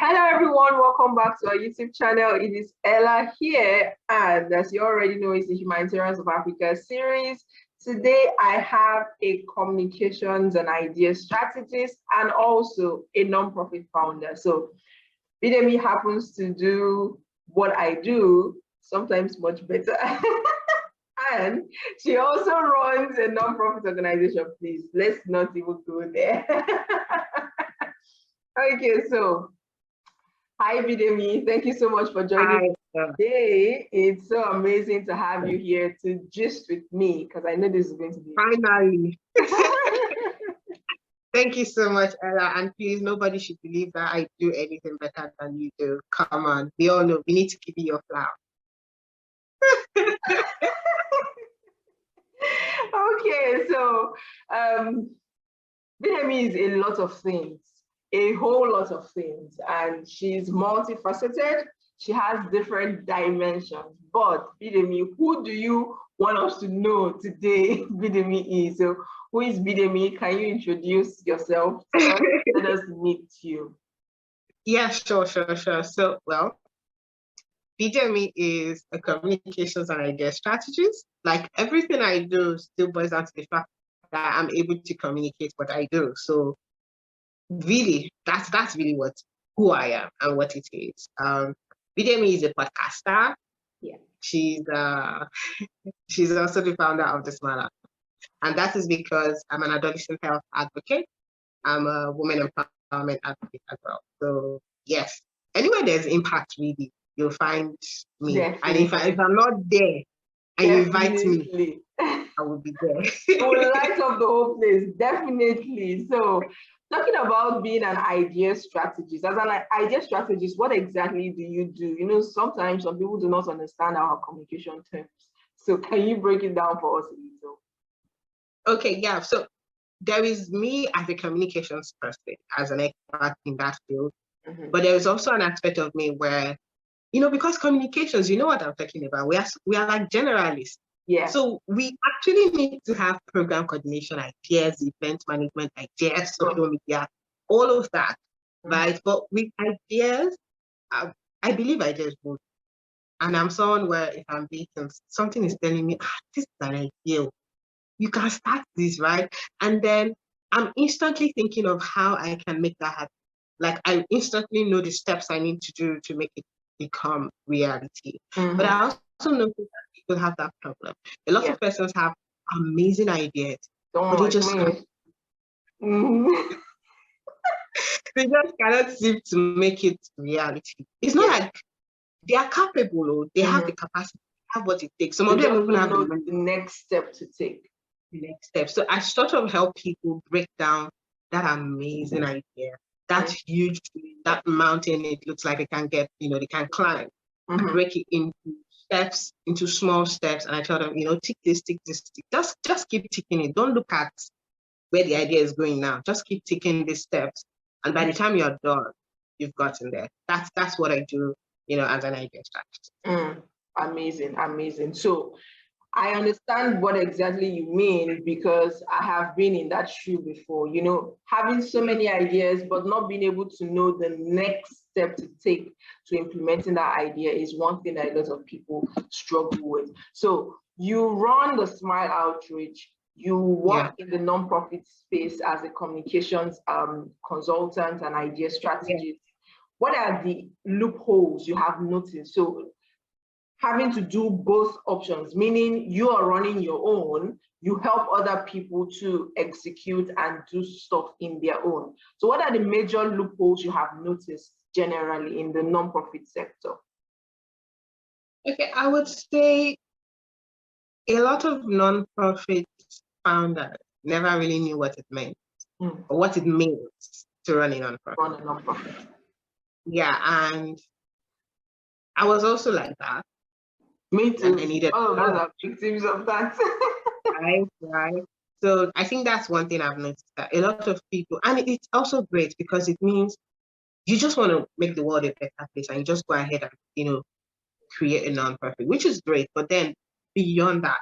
Hello everyone, welcome back to our YouTube channel. It is Ella here, and as you already know, it's the Humanitarians of Africa series. Today I have a communications and ideas strategist and also a non-profit founder. So Bidemi happens to do what I do, sometimes much better. And she also runs a non-profit organization. Please, let's not even go there. Okay, so hi, Bidemi. Thank you so much for joining us today. It's so amazing to have you here to gist with me because I know this is going to be finally. Thank you so much, Ella. And please, nobody should believe that I do anything better than you do. Come on, we all know we need to give you your flower. Okay, so Bidemi is a lot of things. A whole lot of things, and she's multifaceted. She has different dimensions. But Bidemi, who do you want us to know today Bidemi is? So who is Bidemi? Can you introduce yourself to us? Let us meet you. Yeah, sure. So, well, Bidemi is a communications and idea strategist. Like everything I do still boils down to the fact that I'm able to communicate what I do. So really, that's really who I am and what it is. Bidemi is a podcaster. Yeah. She's also the founder of the Smart, and that is because I'm an adolescent health advocate. I'm a women empowerment advocate as well. So yes, anywhere there's impact, really, you'll find me. Definitely. And if I'm not there and you invite me, I will be there. We'll light up the whole place, definitely. So talking about being an idea strategist, as an idea strategist, what exactly do you do? You know, sometimes some people do not understand our communication terms. So can you break it down for us a little? Okay, yeah. So there is me as a communications person, as an expert in that field. But there is also an aspect of me where, you know, because communications, you know what I'm talking about. We are like generalists. Yeah. So we actually need to have program coordination ideas, event management ideas, social media, all of that, right? But with ideas, I believe ideas work. And I'm someone where if I'm beaten, something is telling me, this is an idea. You can start this, right? And then I'm instantly thinking of how I can make that happen. Like I instantly know the steps I need to do to make it become reality. But I also know that people have that problem. A lot of persons have amazing ideas, but they just they just cannot seem to make it reality. It's not like they are capable, or they have the capacity, have what it takes. Some of them even have the next step to take. The next step. So I sort of help people break down that amazing idea, that huge, that mountain it looks like they can get, you know, they can climb. I break it into steps, into small steps, and I tell them, you know, tick this, tick this, tick. Just keep ticking it. Don't look at where the idea is going now. Just keep ticking these steps. And by the time you're done, you've gotten there. That's what I do, you know, as an idea strategist. Amazing. So I understand what exactly you mean because I have been in that shoe before, you know, having so many ideas, but not being able to know the next step to take to implementing that idea is one thing that a lot of people struggle with. So you run the Smile Outreach, you work in the nonprofit space as a communications consultant and idea strategist. What are the loopholes you have noticed? So having to do both options, meaning you are running your own, you help other people to execute and do stuff in their own. So what are the major loopholes you have noticed generally in the nonprofit sector? Okay, I would say a lot of nonprofit founders never really knew what it meant or what it means to run a nonprofit. Yeah, and I was also like that. Me too. All of us are victims of that. Right. So I think that's one thing I've noticed, that a lot of people, and it's also great because it means you just want to make the world a better place and you just go ahead and, you know, create a nonprofit, which is great. But then beyond that,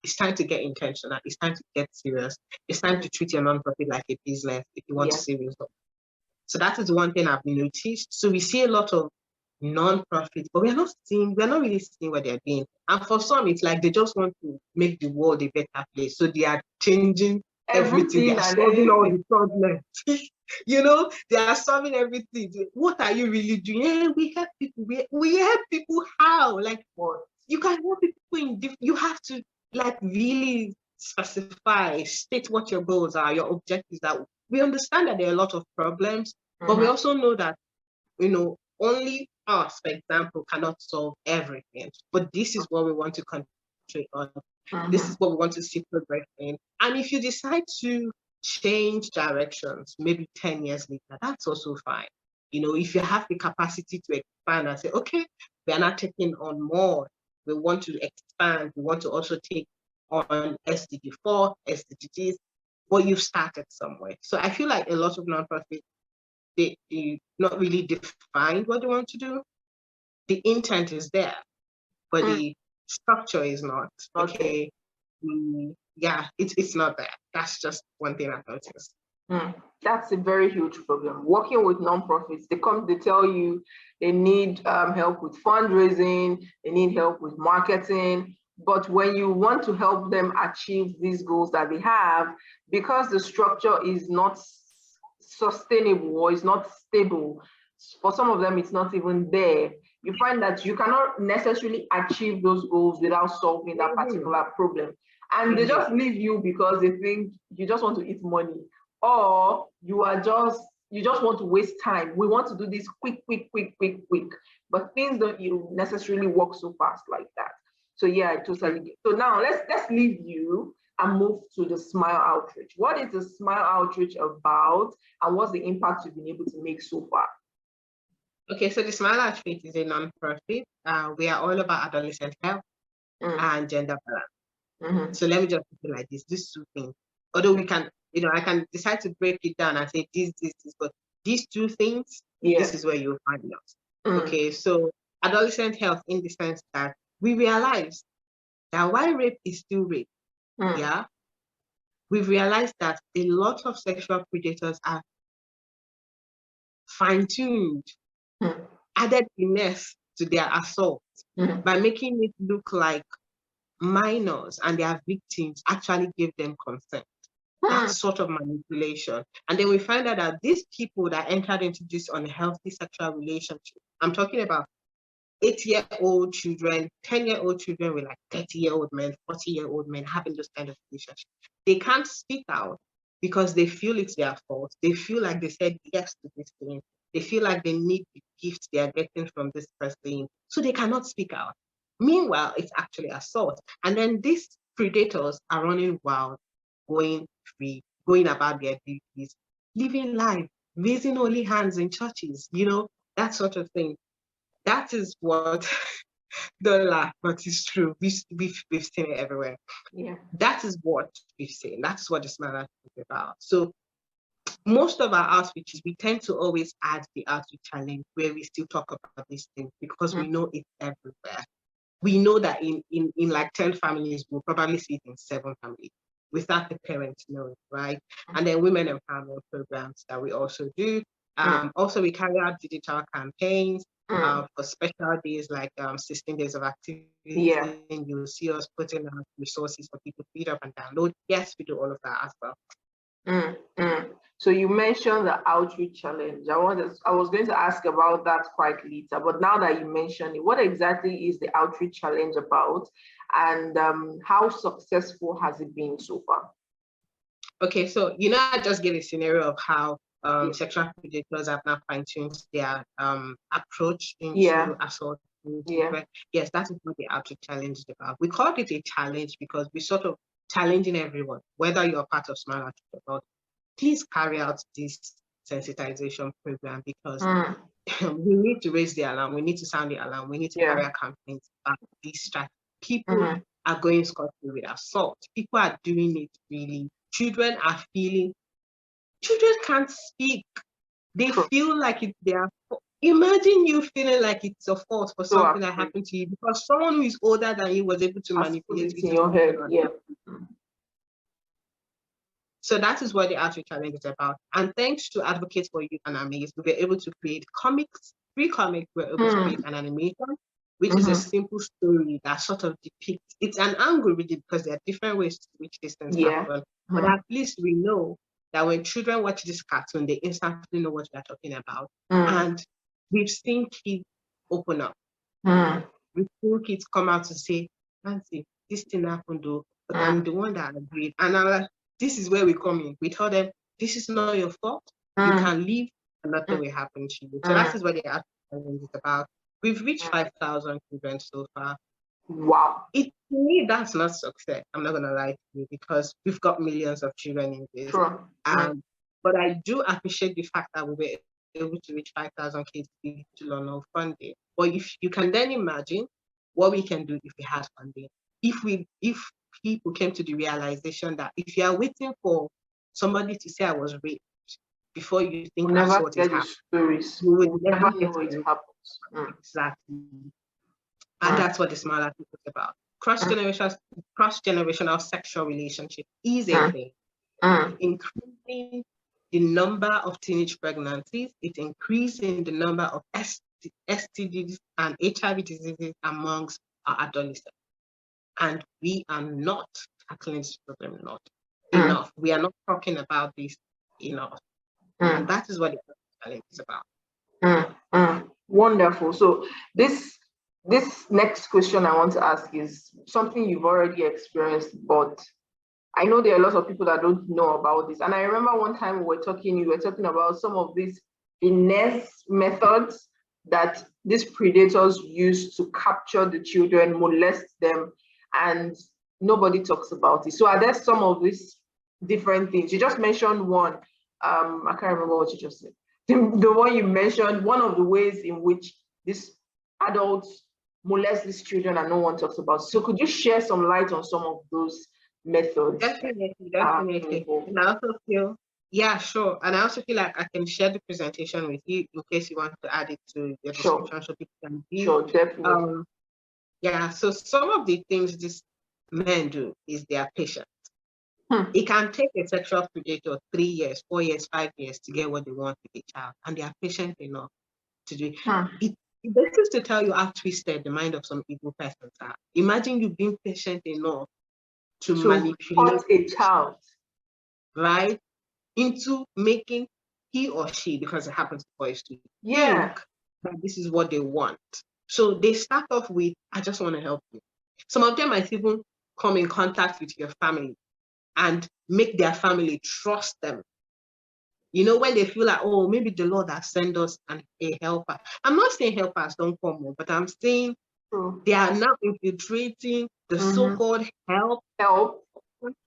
it's time to get intentional. It's time to get serious. It's time to treat your nonprofit like a business if you want to see results. So that is one thing I've noticed. So we see a lot of non-profits, but we're not really seeing what they're doing. And for some, it's like they just want to make the world a better place. So they are changing everything. They are solving all the problems. You know, they are solving everything. What are you really doing? Hey, we help people. We help people how? Like what? You can help people you have to like really specify, state what your goals are, your objectives are. We understand that there are a lot of problems, but we also know that, you know, only us, for example, cannot solve everything. But this is what we want to concentrate on. This is what we want to see progress in. And if you decide to change directions, maybe 10 years later, that's also fine. You know, if you have the capacity to expand and say, okay, we are not taking on more, we want to expand, we want to also take on SDG 4, SDGs, but you've started somewhere. So I feel like a lot of nonprofits, they not really defined what they want to do. The intent is there, but the structure is not. Okay. Yeah, it's not there. That's just one thing I've noticed. That's a very huge problem. Working with nonprofits, they tell you they need help with fundraising, they need help with marketing. But when you want to help them achieve these goals that they have, because the structure is not sustainable or is not stable, for some of them it's not even there, you find that you cannot necessarily achieve those goals without solving that particular problem. And they just leave you because they think you just want to eat money, or you just want to waste time. We want to do this quick, but things don't necessarily work so fast like that. So yeah, I totally get. So now let's leave you and move to the Smile Outreach. What is the Smile Outreach about, and what's the impact you've been able to make so far? Okay, so the Smile Outreach is a non-profit. We are all about adolescent health and gender balance. So let me just put it like this: these two things. Although we can, you know, I can decide to break it down and say this, but these two things, this is where you'll find us. Okay, so adolescent health, in the sense that we realize that while rape is still rape, we've realized that a lot of sexual predators are fine-tuned, added finesse to their assault by making it look like minors and their victims actually give them consent. That sort of manipulation. And then we find out that these people that entered into this unhealthy sexual relationship, I'm talking about 8-year-old children, 10-year-old children with like 30-year-old men, 40-year-old men having those kind of relationships. They can't speak out because they feel it's their fault. They feel like they said yes to this thing. They feel like they need the gift they are getting from this person, so they cannot speak out. Meanwhile, it's actually assault. And then these predators are running wild, going free, going about their duties, living life, raising holy hands in churches, you know, that sort of thing. That is what, don't laugh, but it's true. We've seen it everywhere. Yeah. That is what we've seen. That's what the Smile Outreach is about. So most of our outreaches, we tend to always add the outreach challenge where we still talk about these things because we know it's everywhere. We know that in like 10 families, we'll probably see it in 7 families without the parents knowing, right? And then women empowerment programs that we also do. Also, we carry out digital campaigns for special days like 16 days of activity. And you'll see us putting out resources for people to read up and download. Yes, we do all of that as well. So you mentioned the outreach challenge. I was going to ask about that quite later, but now that you mentioned it, what exactly is the outreach challenge about, and how successful has it been so far? Okay, so you know, I just gave a scenario of how sexual predators have now fine-tuned their approach into assault. Yes, that is what the outreach challenge is about. We called it a challenge because we sort of challenging everyone, whether you're part of Smile Outreach or not. Please carry out this sensitization program because we need to raise the alarm. We need to sound the alarm. We need to carry out campaigns about these strategies. People are going scot-free with assault. People are doing it really. Children are feeling. Children can't speak. They feel like it's their fault. Imagine you feeling like it's your fault for something that happened to you because someone who is older than you was able to manipulate it in your head. So that is what the Outreach Challenge is about. And thanks to Advocates for Youth and Amaze, we were able to create comics, 3 comics, we were able to create an animation, which is a simple story that sort of depicts, it's an algorithm because there are different ways to which these things happen. But at least we know that when children watch this cartoon, they instantly know what we are talking about. And we've seen kids open up. We've seen kids come out to say, Nancy, this thing happened though, but I'm the one that agreed. And I'm like, this is where we come in. We tell them, this is not your fault. You can leave and nothing will happen to you. So that is what the Challenge is about. We've reached 5,000 children so far. Wow. To me, that's not success. I'm not going to lie to you, because we've got millions of children in this. Sure. But I do appreciate the fact that we were able to reach 5,000 kids with little or no funding. But if you can then imagine what we can do if we had funding. If people came to the realization that if you are waiting for somebody to say I was raped before you think that's what is happening, you will never hear what happens. Exactly. And that's what the Smile At It is about. Cross-generational sexual relationship is a thing. Increasing the number of teenage pregnancies, it's increasing the number of STDs and HIV diseases amongst our adolescents. And we are not tackling this problem enough. We are not talking about this enough. And that is what the challenge is about. Wonderful. So this next question I want to ask is something you've already experienced, but I know there are lots of people that don't know about this. And I remember one time you were talking about some of these finesse methods that these predators use to capture the children, molest them, and nobody talks about it. So are there some of these different things? You just mentioned one. I can't remember what you just said. The one you mentioned, one of the ways in which these adults molest these children and no one talks about. So could you share some light on some of those methods? Definitely. And I also feel, yeah, sure. And I also feel like I can share the presentation with you in case you want to add it to your description so people can view. Sure, definitely. Yeah, so some of the things these men do is they are patient. It can take a sexual predator 3 years, 4 years, 5 years to get what they want with a child, and they are patient enough to do it. This is to tell you how twisted the mind of some evil persons are. Imagine you being patient enough to manipulate a child, right, into making he or she, because it happens to boys too, think that this is what they want. So they start off with, I just want to help you. Some of them might even come in contact with your family and make their family trust them. You know, when they feel like, oh, maybe the Lord has sent us a helper. I'm not saying helpers don't come more, but I'm saying they are now infiltrating the so-called help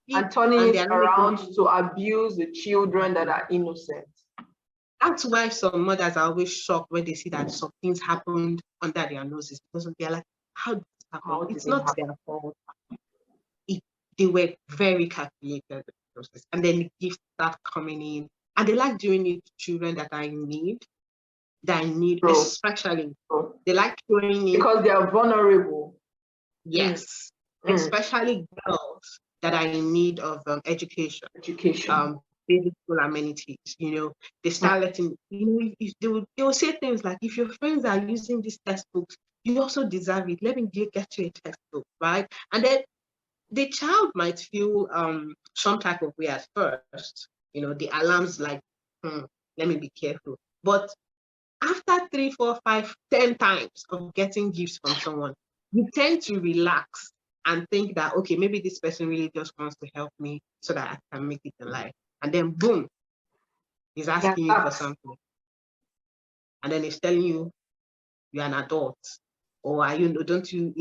and turning it around to abuse the children that are innocent. That's why some mothers are always shocked when they see that some things happened under their noses, because they're like, how did this happen? It's not their fault. They were very calculated, and then the gifts start coming in, and they like doing it to children that are in need, especially. They like doing it because they are vulnerable. Yes, especially girls that are in need of education, basic school amenities. You know, they start letting, you know, they will say things like, if your friends are using these textbooks, you also deserve it. Let me get you a textbook, right? And then the child might feel some type of way at first. You know, the alarms like, let me be careful. But after 3, 4, 5, 10 times of getting gifts from someone, you tend to relax and think that, okay, maybe this person really just wants to help me so that I can make it in life. And then boom, he's asking you for something. And then he's telling you, you're an adult. Or don't you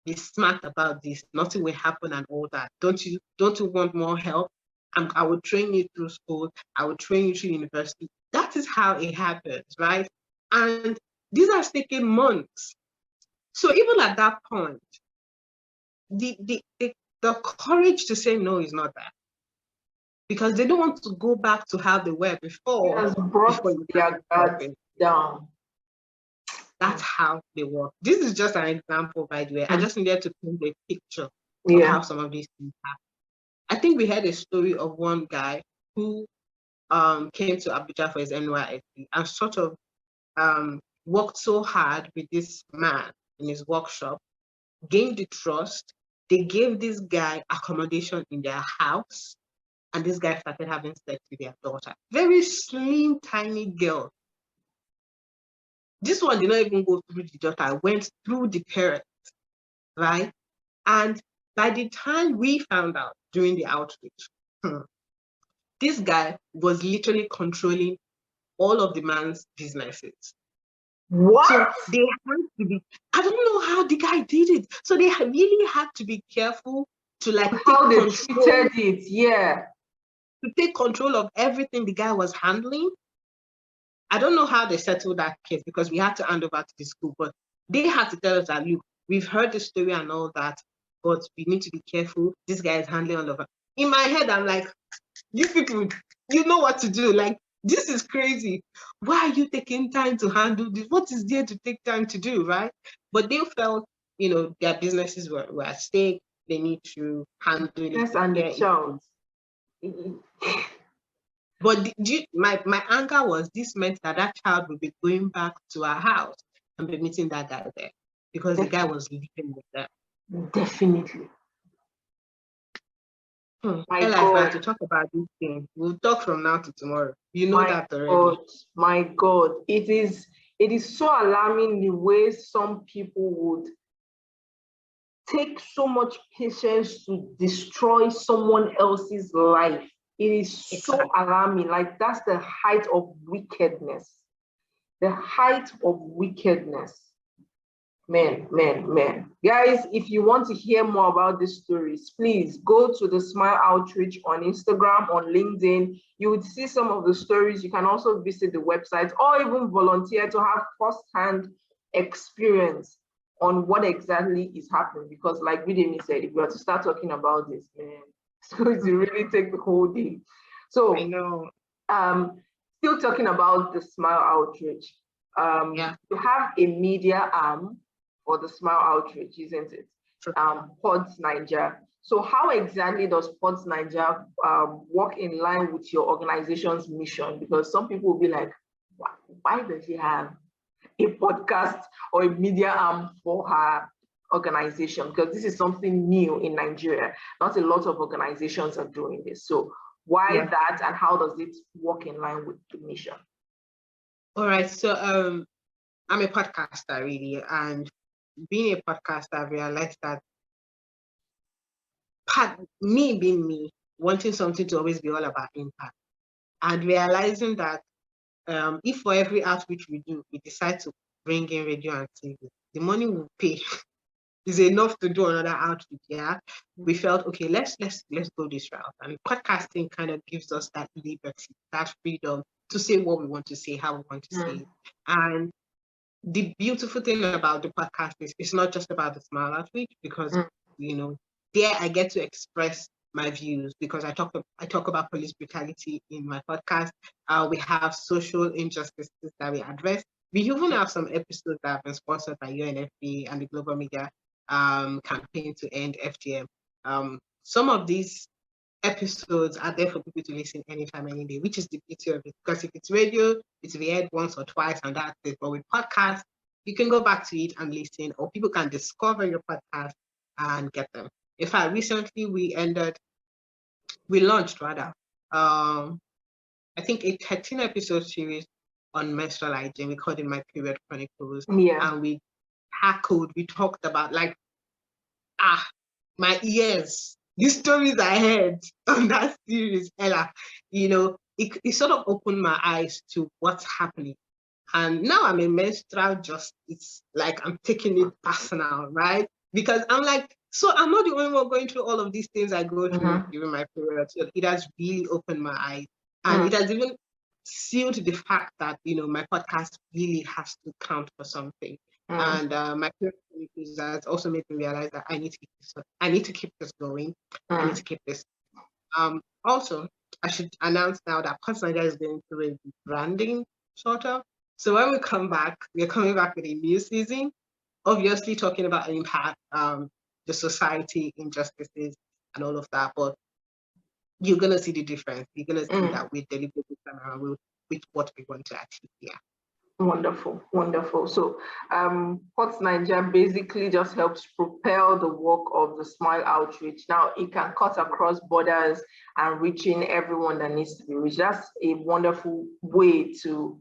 be smart about this. Nothing will happen and all that. Don't you want more help? I will train you through school. I will train you through university. That is how it happens, right? And these are taking months. So even at that point, the courage to say no is not there, because they don't want to go back to how they were before. It has brought their guards down. That's how they work. This is just an example, by the way. I just needed to paint a picture of how some of these things happen. I think we had a story of one guy who came to Abuja for his NYSC and sort of worked so hard with this man in his workshop, gained the trust. They gave this guy accommodation in their house, and this guy started having sex with their daughter. Very slim, tiny girl. This one did not even go through the daughter, went through the parents, right? And by the time we found out during the outreach, this guy was literally controlling all of the man's businesses. What? So they had to be, I don't know how the guy did it. So they really had to be careful to like how they treated it, yeah. To take control of everything the guy was handling. I don't know how they settled that case because we had to hand over to the school, but they had to tell us that, look, we've heard the story and all that, but we need to be careful. This guy is handling all of it. In my head, I'm like, you people, you know what to do. Like, this is crazy. Why are you taking time to handle this? What is there to take time to do, right? But they felt, you know, their businesses were at stake. They need to handle it. Yes, and the child. But my anger was this meant that child would be going back to our house and be meeting that guy there because the guy was living with them. Definitely. Ella, if I have to talk about this thing, we'll talk from now to tomorrow. You know that already. My God, it is so alarming the way some people would take so much patience to destroy someone else's life. It is so alarming. Like, that's the height of wickedness. The height of wickedness. Man. Guys, if you want to hear more about these stories, please go to the Smile Outreach on Instagram, on LinkedIn. You would see some of the stories. You can also visit the website or even volunteer to have firsthand experience on what exactly is happening. Because like Bidemi said, if we were to start talking about this, man, it's going to really take the whole day. So I know. Still talking about the Smile Outreach. You have a media arm for the Smile Outreach, isn't it? Sure. Pods Niger. So how exactly does Pods Niger work in line with your organization's mission? Because some people will be like, why does she have a podcast or a media arm for her organization? Because this is something new in Nigeria. Not a lot of organizations are doing this. So why that, and how does it work in line with the mission? All right. So I'm a podcaster, really, and being a podcaster, I realized that me being me, wanting something to always be all about impact, and realizing that if for every outreach we do, we decide to bring in radio and TV, the money we'll pay is enough to do another outreach. Yeah, we felt, okay, let's go this route, and podcasting kind of gives us that liberty, that freedom to say what we want to say, how we want to say it. And the beautiful thing about the podcast is it's not just about the Smile Outreach, because you know, there I get to express my views, because I talk about police brutality in my podcast. We have social injustices that we address. We even have some episodes that have been sponsored by UNFP and the Global Media Campaign to End FGM. Some of these episodes are there for people to listen anytime, any day, which is the beauty of it. Because if it's radio, it's be aired once or twice and that's it. But with podcasts, you can go back to it and listen, or people can discover your podcast and get them. In fact, recently we launched I think a 13-episode series on menstrual hygiene. We called it My Period Chronicles. Yeah. And we talked about like, my ears, the stories I heard on that series, Ella, you know, it sort of opened my eyes to what's happening. And now I'm a menstrual justice, like I'm taking it personal, right? Because I'm like, so I'm not the only one going through all of these things I go through during my period. So it has really opened my eyes. And it has even sealed the fact that, you know, my podcast really has to count for something. And my period has also made me realize that I need to keep this going. I need to keep this. Also, I should announce now that Pods Niger is going through a branding sort of. So when we come back, we're coming back with a new season, obviously talking about impact, the society, injustices, and all of that. But you're gonna see the difference. You're gonna see that we're deliberately with what we want to achieve. Yeah. Wonderful, wonderful. So Port Nigeria basically just helps propel the work of the Smile outreach. Now it can cut across borders and reaching everyone that needs to be reached. That's a wonderful way to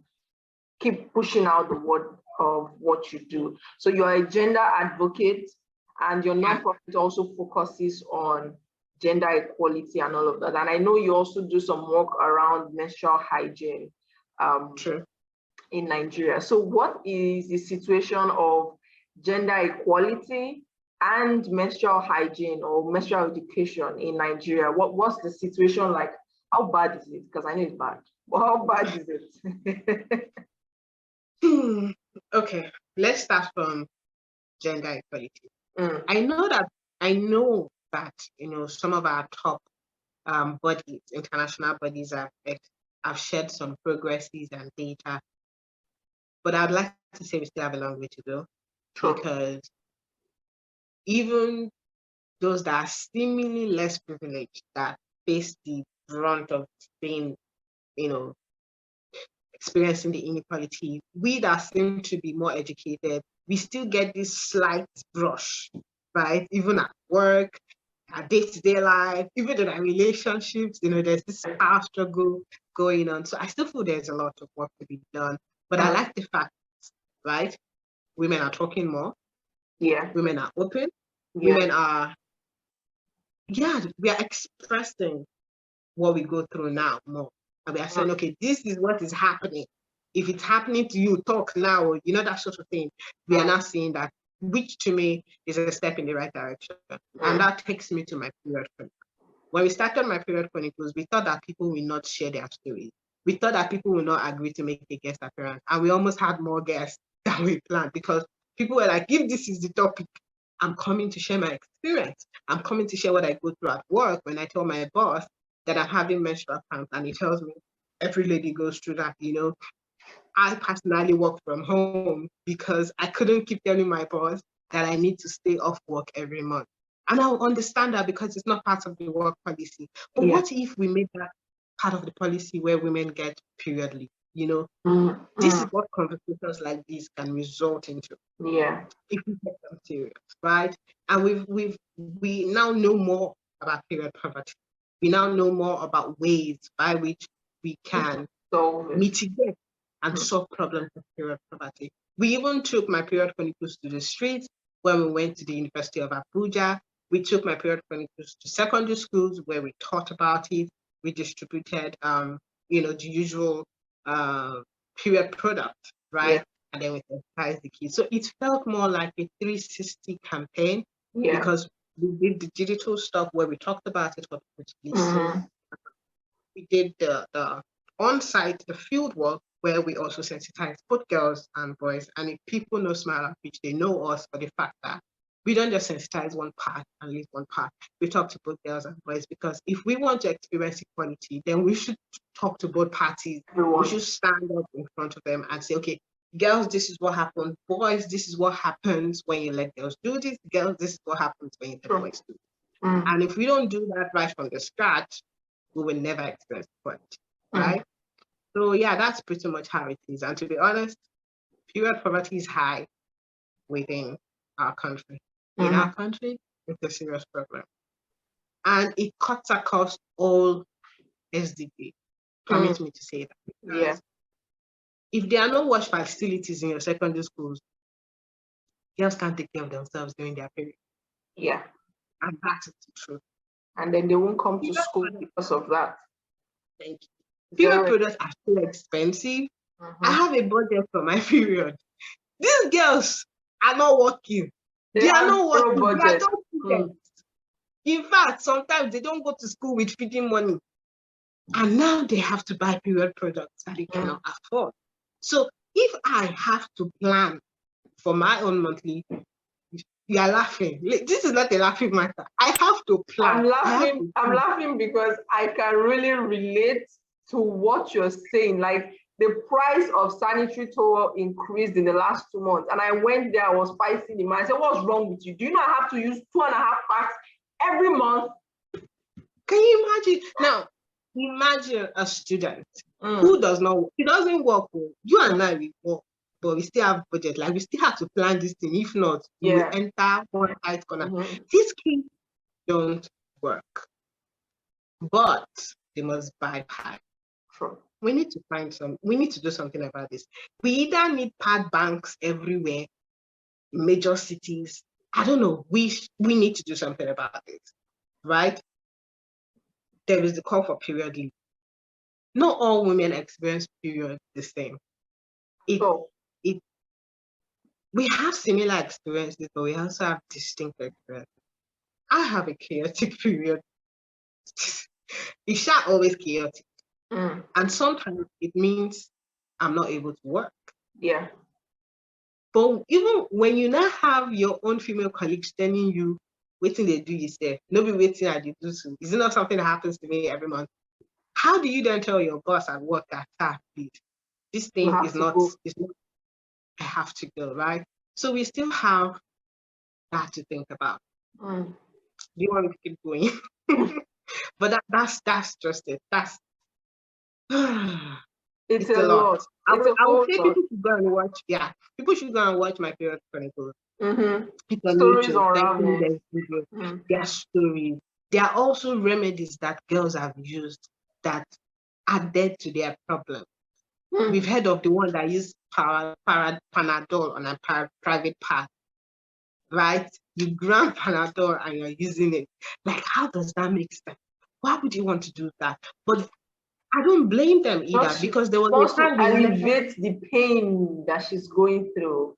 keep pushing out the word of what you do. So you're a gender advocate, and your nonprofit also focuses on gender equality and all of that. And I know you also do some work around menstrual hygiene. True. In Nigeria. So what is the situation of gender equality and menstrual hygiene or menstrual education in Nigeria? What's the situation like? How bad is it? Because I know it's bad. But how bad is it? Okay, let's start from gender equality. I know that some of our top bodies, international bodies, have shared some progresses and data. But I'd like to say we still have a long way to go, because even those that are seemingly less privileged, that face the brunt of being, experiencing the inequality, we that seem to be more educated, we still get this slight brush, right? Even at work, our day-to-day life, even in our relationships, there's this power struggle going on. So I still feel there's a lot of work to be done. But I like the fact, right? Women are talking more. Yeah. Women are open. Yeah. Women are, we are expressing what we go through now more. And we are saying, okay, this is what is happening. If it's happening to you, talk now, that sort of thing. We are not seeing that, which to me is a step in the right direction. And that takes me to my period chronicles. When we started my period chronicles, we thought that people will not share their stories. We thought that people will not agree to make a guest appearance. And we almost had more guests than we planned, because people were like, if this is the topic, I'm coming to share my experience. I'm coming to share what I go through at work. When I tell my boss that I'm having menstrual cramps, and he tells me every lady goes through that, I personally work from home because I couldn't keep telling my boss that I need to stay off work every month. And I'll understand that because it's not part of the work policy. But what if we made that part of the policy where women get period leave? This is what conversations like this can result into. Yeah. If we take them serious, right? And we now know more about period poverty. We now know more about ways by which we can mitigate and solve problems of period poverty. We even took my period chronicles to the streets when we went to the University of Abuja. We took my period chronicles to secondary schools where we taught about it. We distributed, the usual period product, right? Yeah. And then we sensitized the kids. So it felt more like a 360 campaign, because we did the digital stuff where we talked about it for people to listen. We did the on-site, the field work, where we also sensitize both girls and boys. And if people know Smile Outreach, they know us for the fact that we don't just sensitize one part and leave one part. We talk to both girls and boys, because if we want to experience equality, then we should talk to both parties. We should stand up in front of them and say, okay, girls, this is what happened. Boys, this is what happens when you let girls do this. Girls, this is what happens when you let boys do this. And if we don't do that right from the scratch, we will never experience equality, right? So yeah, that's pretty much how it is. And to be honest, period poverty is high within our country. In our country, it's a serious problem. And it cuts across all SDP. Permit me to say that. Yeah. If there are no wash facilities in your secondary schools, girls can't take care of themselves during their period. Yeah. And that's the truth. And then they won't come to school because of that. Thank you. Period products are so expensive. I have a budget for my period. These girls are not working. They are not working. They are not students. In fact, sometimes they don't go to school with feeding money. And now they have to buy period products that they cannot afford. So if I have to plan for my own monthly, you are laughing. This is not a laughing matter. I have to plan. I'm laughing because I can really relate to what you're saying. Like, the price of sanitary towel increased in the last 2 months. And I went there, I was fighting the man. I said, what's wrong with you? Do you not have to use 2.5 packs every month? Can you imagine? Now, imagine a student who does not work. He doesn't work. You and I, we work, but we still have budget. Like, we still have to plan this thing. If not, we will enter one tight corner. These kids don't work, but they must buy pad. We need to we need to do something about this. We either need pad banks everywhere, major cities. I don't know. We need to do something about it, right? There is the call for period leave. Not all women experience period the same. We have similar experiences, but we also have distinct experiences. I have a chaotic period. It's not always chaotic. And sometimes it means I'm not able to work. Yeah. But even when you now have your own female colleagues telling you waiting they do yourself, nobody waiting at you do so. Is it not something that happens to me every month? How do you then tell your boss at work that please, this thing is not, I have to go, right? So we still have that to think about. Do you want me to keep going? But that's just it. That's it's a lot. I would say people should go and watch. Yeah, people should go and watch my Period Chronicles. Stories around their stories. There are also remedies that girls have used that are dead to their problem. We've heard of the one that use Panadol on a private part, right? You grant Panadol and you're using it. Like, how does that make sense? Why would you want to do that? But I don't blame them either, because there was a time to alleviate the pain that she's going through.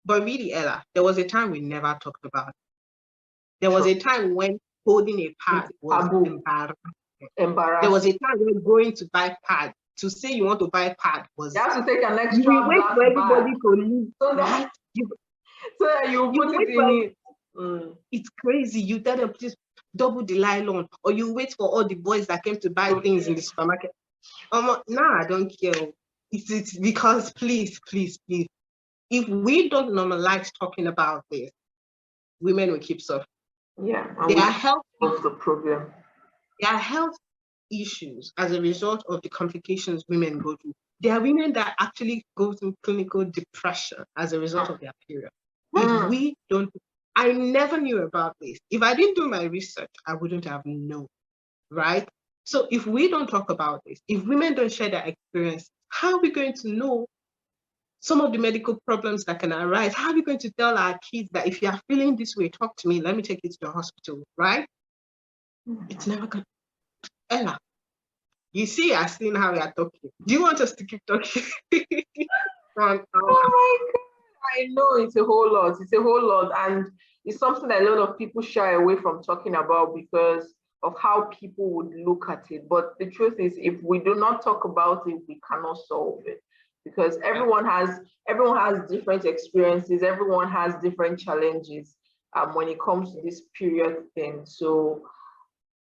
But really, Ella, there was a time we never talked about it. There was a time when holding a pad was embarrassing. There was a time when going to buy pad, to say you want to buy pad was... You have to take an extra you wait for everybody to leave. So that you put it in it. It's crazy. You tell them, please double the nylon, or you wait for all the boys that came to buy things in the supermarket. I don't care. It's because please, if we don't normalize talking about this, women will keep suffering. Yeah, their health of the problem. Their health issues as a result of the complications women go through. There are women that actually go through clinical depression as a result of their period. If we don't, I never knew about this. If I didn't do my research, I wouldn't have known, right? So if we don't talk about this, if women don't share their experience, how are we going to know some of the medical problems that can arise? How are we going to tell our kids that if you are feeling this way, talk to me, let me take you to the hospital, right? It's never going to. Ella, you see, I've seen how we are talking. Do you want us to keep talking? Oh my God. I know it's a whole lot. It's a whole lot. And it's something that a lot of people shy away from talking about because of how people would look at it. But the truth is, if we do not talk about it, we cannot solve it. Because everyone has different experiences, everyone has different challenges when it comes to this period thing. So,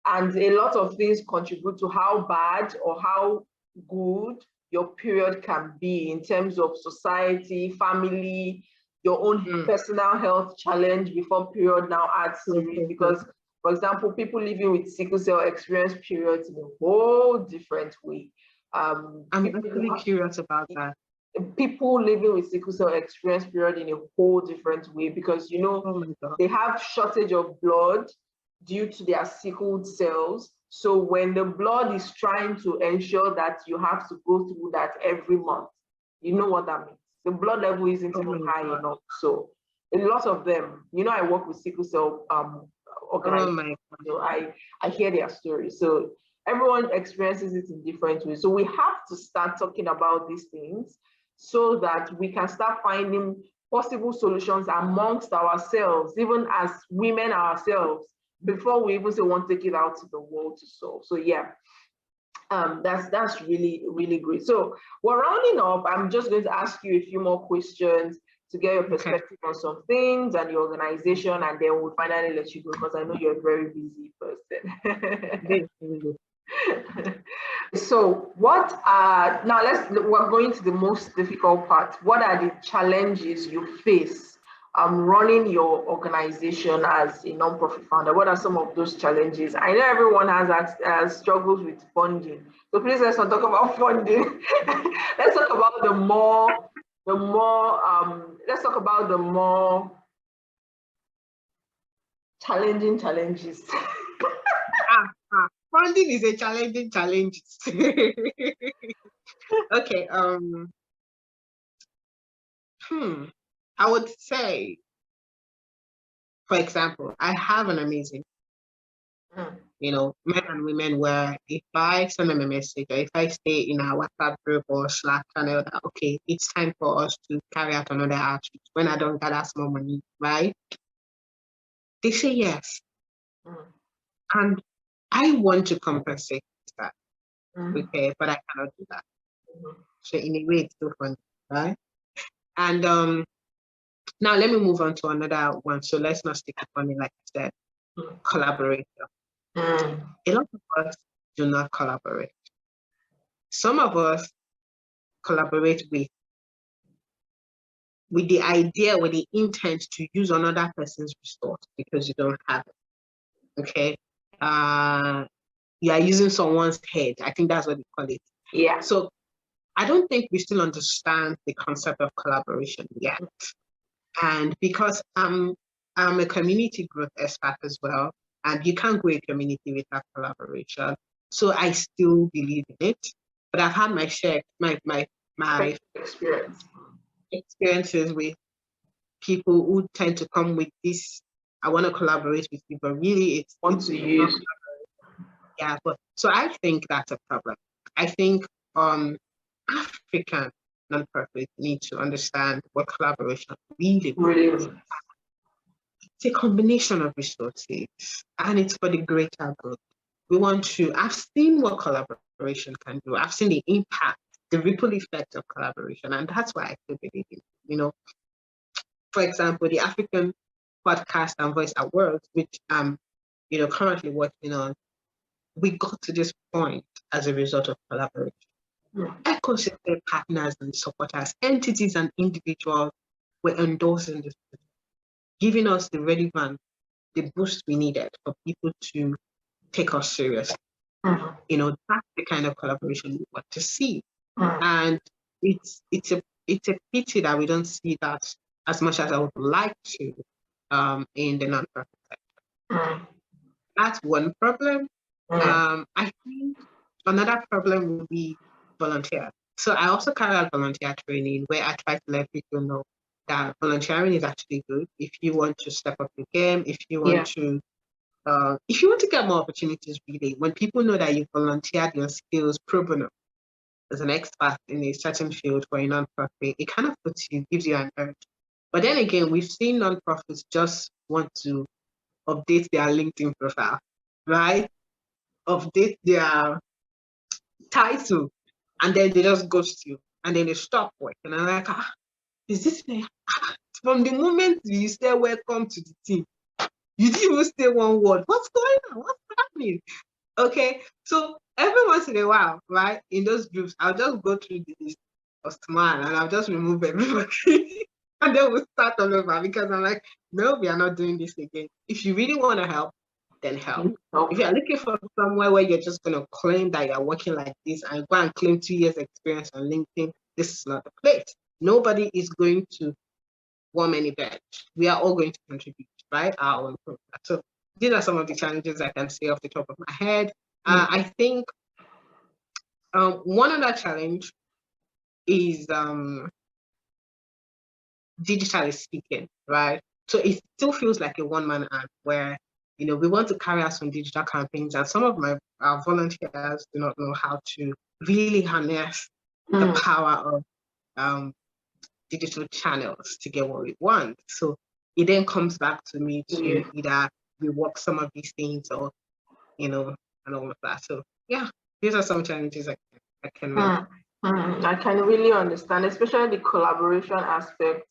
and a lot of things contribute to how bad or how good your period can be in terms of society, family, your own personal health challenge before period now adds series. Because, for example, people living with sickle cell experience periods in a whole different way. I'm actually curious about that. People living with sickle cell experience period in a whole different way because, you know, they have shortage of blood due to their sickled cells. So when the blood is trying to ensure that you have to go through that every month, you know what that means. The blood level isn't even high enough. So a lot of them, you know, I work with sickle cell organizations, so I hear their stories. So everyone experiences it in different ways. So we have to start talking about these things so that we can start finding possible solutions amongst ourselves, even as women ourselves, before we even say want to take it out to the world to solve. So yeah, that's really, really great. So we're rounding up. I'm just going to ask you a few more questions to get your perspective on some things and your organization, and then we'll finally let you go because I know you're a very busy person. So we're going to the most difficult part. What are the challenges you face running your organization as a non-profit founder? What are some of those challenges? I know everyone has struggles with funding, so please let's not talk about funding. Let's talk about let's talk about the more challenging challenges. Funding is a challenging challenge. Okay. I would say, for example, I have an amazing, men and women where if I send them a message or if I stay in our WhatsApp group or Slack channel that, okay, it's time for us to carry out another outreach when I don't gather small money, right? They say yes. And I want to compensate that, okay, but I cannot do that. So in a way, it's still fun, right? And now let me move on to another one. So let's not stick to funding, like I said, collaboration. A lot of us do not collaborate. Some of us collaborate with the idea, with the intent to use another person's resource because you don't have it. Okay. You are using someone's head. I think that's what they call it. Yeah. So I don't think we still understand the concept of collaboration yet. And because I'm a community growth expert as well, and you can't grow a community without collaboration. So I still believe in it, but I've had my share, my experiences with people who tend to come with this, I want to collaborate with you, but really it's want to use. Yeah, but so I think that's a problem. I think African nonprofits need to understand what collaboration really is. It's a combination of resources and it's for the greater good. We want to, I've seen what collaboration can do. I've seen the impact, the ripple effect of collaboration, and that's why I still believe in it. For example, the African Podcast and Voice Awards, which I'm, currently working on, we got to this point as a result of collaboration. Ecosystem partners and supporters, entities and individuals were endorsing this, giving us the relevance, the boost we needed for people to take us seriously. That's the kind of collaboration we want to see. And it's a pity that we don't see that as much as I would like to in the nonprofit sector. That's one problem. I think another problem would be volunteer. So I also carry out volunteer training where I try to let people know that volunteering is actually good. If you want to step up your game, if you want to get more opportunities, really, when people know that you volunteered your skills pro bono as an expert in a certain field for a nonprofit, it kind of gives you an urge. But then again, we've seen nonprofits just want to update their LinkedIn profile, right? Update their title, and then they just ghost you, and then they stop work. And I'm like, is this fair? From the moment you say welcome to the team, you didn't even say one word. What's going on? What's happening? Okay, so every once in a while, right, in those groups, I'll just go through this smile and I'll just remove everybody. And then we'll start all over because I'm like, no, we are not doing this again. If you really want to help, then help. If you're looking for somewhere where you're just going to claim that you're working like this and go and claim 2 years experience on LinkedIn, this is not the place. Nobody is going to warm any bench. We are all going to contribute, right? Our own program. So these are some of the challenges I can say off the top of my head. I think one other challenge is digitally speaking, right? So it still feels like a one-man army where, we want to carry out some digital campaigns, and some of our volunteers do not know how to really harness the power of digital channels to get what we want. So it then comes back to me to either rework some of these things or, and all of that. So yeah, these are some challenges I can really. I can really understand, especially the collaboration aspect.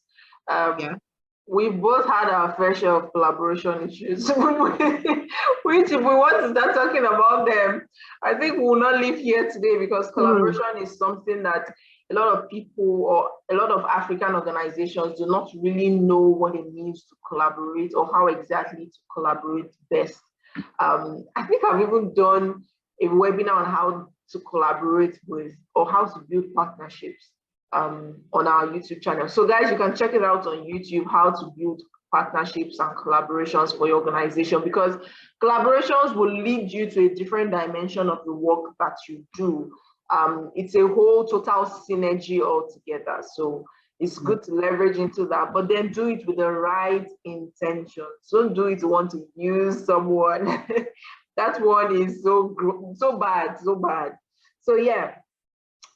We both had our fair share of collaboration issues. Which, if we want to start talking about them, I think we will not leave here today because collaboration is something that a lot of people or a lot of African organizations do not really know what it means to collaborate or how exactly to collaborate best. I think I've even done a webinar on how to collaborate with or how to build partnerships on our YouTube channel. So guys, you can check it out on YouTube, how to build partnerships and collaborations for your organization, because collaborations will lead you to a different dimension of the work that you do. It's a whole total synergy altogether. So it's good to leverage into that, but then do it with the right intention. Don't do it to want to use someone. That one is so bad, so bad. So yeah.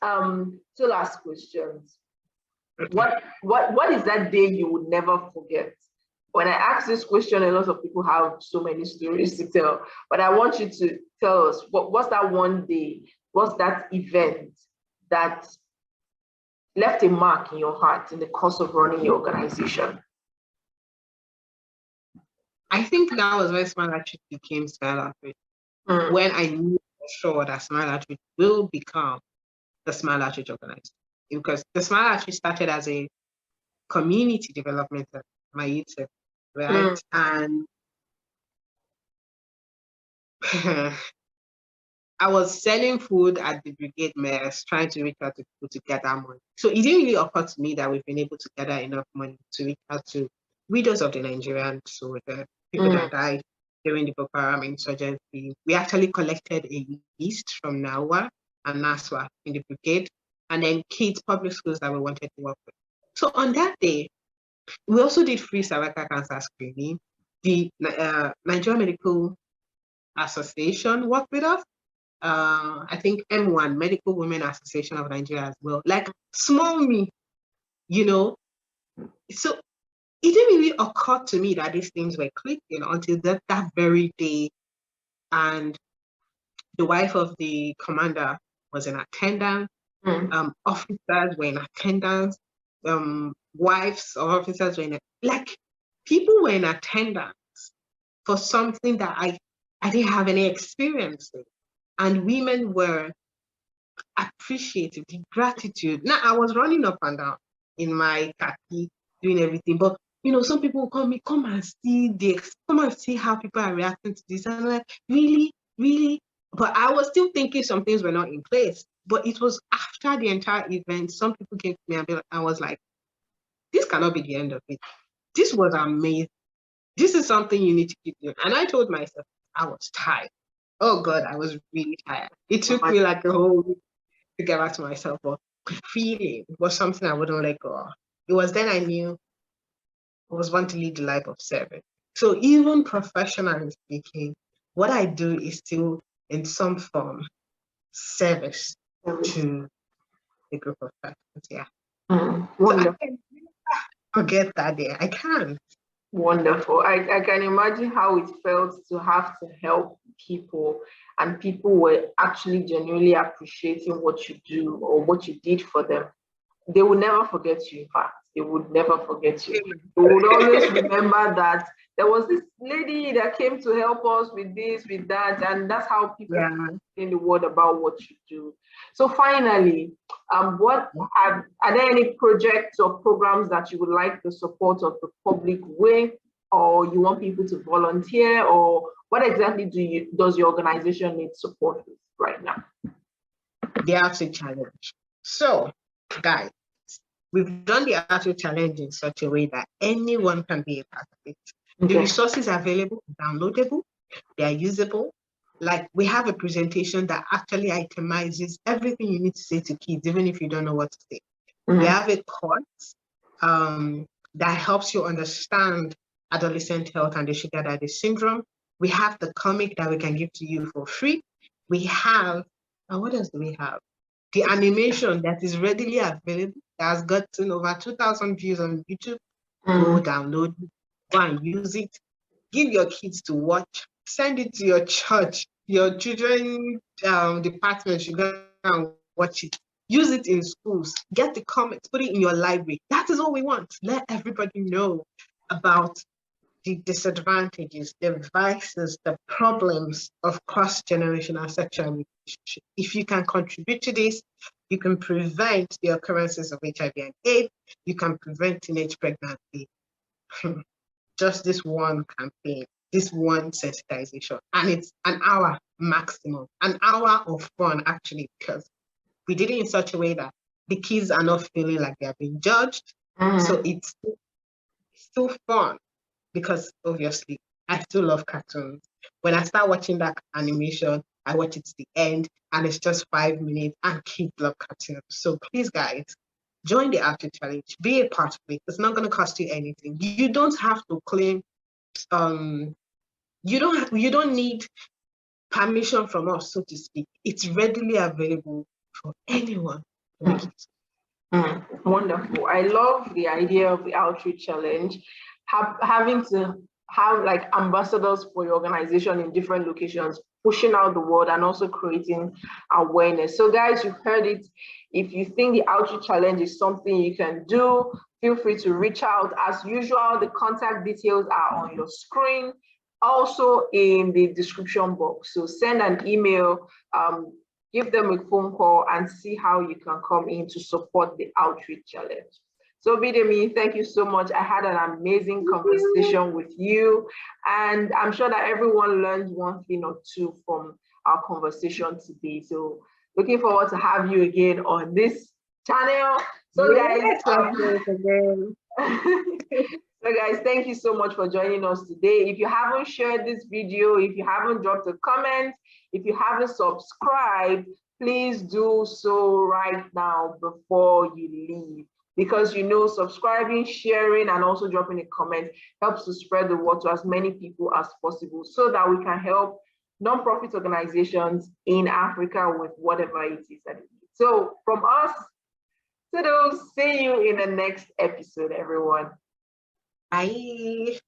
So last questions. What is that day you would never forget? When I ask this question, a lot of people have so many stories to tell, but I want you to tell us what's that one day, what's that event that left a mark in your heart in the course of running your organization? I think that was when Smile Outreach became Smile Outreach. When I knew for sure that Smile Outreach will become the Smile Outreach organization. Because the Smile Outreach started as a community development at my youth, right? And I was selling food at the brigade mess, trying to reach out to people to gather money. So it didn't really occur to me that we've been able to gather enough money to reach out to widows of the Nigerian soldiers, people that died during the Boko Haram insurgency. We actually collected a list from Nawa and Naswa in the brigade, and then kids, public schools that we wanted to work with. So on that day, we also did free cervical cancer screening. The Nigerian Medical Association worked with us. I think M1, Medical Women Association of Nigeria as well. Like small me, you know. So it didn't really occur to me that these things were clicking until that very day. And the wife of the commander was in attendance. Officers were in attendance. Wives of officers were in like people were in attendance for something that I didn't have any experience with. And women were appreciative, the gratitude. Now I was running up and down in my khaki, doing everything, but you know, some people will call me, come and see how people are reacting to this. And I'm like, really? But I was still thinking some things were not in place. But it was after the entire event, some people came to me and I was like, this cannot be the end of it. This was amazing. This is something you need to keep doing. And I told myself, I was tired. Oh God, I was really tired. It took me like a whole week to get back to myself, but feeling was something I wouldn't let go of. It was then I knew I was want to lead the life of service. So even professionally speaking, what I do is still in some form service to a group of persons. Yeah. So I can't forget that day. I can't. Wonderful. I can imagine how it felt to have to help people, and people were actually genuinely appreciating what you do or what you did for them. They will never forget you. In fact, they would never forget you. They would always remember that there was this lady that came to help us with this, with that, and that's how people in the world about what you do. So finally, what are there any projects or programs that you would like the support of the public with, or you want people to volunteer, or what exactly does your organization need support with right now? The Outreach Challenge. So, guys, we've done the Outreach Challenge in such a way that anyone can be a part of it. The resources are available, downloadable, they are usable. Like we have a presentation that actually itemizes everything you need to say to kids, even if you don't know what to say. We have a course that helps you understand adolescent health and the sugar daddy syndrome. We have the comic that we can give to you for free. We have, what else do we have? The animation that is readily available, that has gotten over 2,000 views on YouTube. Go download it, go and use it. Give your kids to watch. Send it to your church, your children department should go and watch it. Use it in schools. Get the comments, put it in your library. That is all we want. Let everybody know about the disadvantages, the vices, the problems of cross-generational sexual relationship. If you can contribute to this, You can prevent the occurrences of HIV and AIDS. You can prevent teenage pregnancy. Just this one campaign, this one sensitization. And it's an hour maximum, an hour of fun, actually, because we did it in such a way that the kids are not feeling like they're being judged. So it's still fun, because obviously I still love cartoons. When I start watching that animation, I watch it to the end, and it's just 5 minutes, and kids love cartoons. So please, guys, join the Outreach Challenge. Be a part of it. It's not going to cost you anything. You don't have to claim. You don't need permission from us, so to speak. It's readily available for anyone. Wonderful. I love the idea of the Outreach Challenge. Having to have like ambassadors for your organization in different locations, pushing out the word and also creating awareness. So guys, you've heard it. If you think the Outreach Challenge is something you can do, feel free to reach out. As usual, the contact details are on your screen, also in the description box. So send an email, give them a phone call, and see how you can come in to support the Outreach Challenge. So Bidemi, thank you so much. I had an amazing conversation with you, and I'm sure that everyone learned one thing or two from our conversation today. So looking forward to have you again on this channel. So guys, so guys, thank you so much for joining us today. If you haven't shared this video, if you haven't dropped a comment, if you haven't subscribed, please do so right now before you leave. Because subscribing, sharing, and also dropping a comment helps to spread the word to as many people as possible, so that we can help nonprofit organizations in Africa with whatever it is that it is. So from us, see you in the next episode, everyone. Bye.